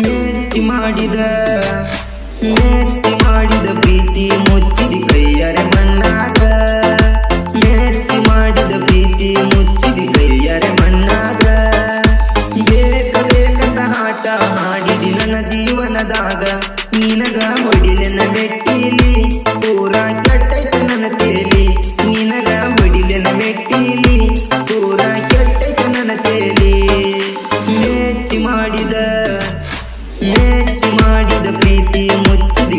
ಮೆಚ್ಚಿ ಮಾಡಿದ ಪ್ರೀತಿ ಮುಚ್ಚಿದಿ ಕೈಯರೆ ಮಣ್ಣಾಗ ಮೆಚ್ಚಿ ಮಾಡಿದ ಪ್ರೀತಿ ಮುಚ್ಚಿದಿ ಕೈಯರೆ ಮಣ್ಣಾಗ ಬೇಕಂತ ಆಟ ಹಾಡಿದಿ ನನ್ನ ಜೀವನದಾಗ ನಿನಗ ಹೊಡಿಲೆನ ಮೆಟ್ಟಿಲಿ ಪೂರ ಕೆಟ್ಟೈತೆ ನನ್ನ ತೇಲಿ ನಿನಗ ಹೊಡಿಲೆನ ಮೆಟ್ಟಿಲಿ ಪೂರ ಕೆಟ್ಟೈತೆ ನನ್ನ ತೇಲಿ ಮೆಚ್ಚಿ ಮಾಡಿದ ಪ್ರೀತಿ ಮುಚ್ಚಿದಿ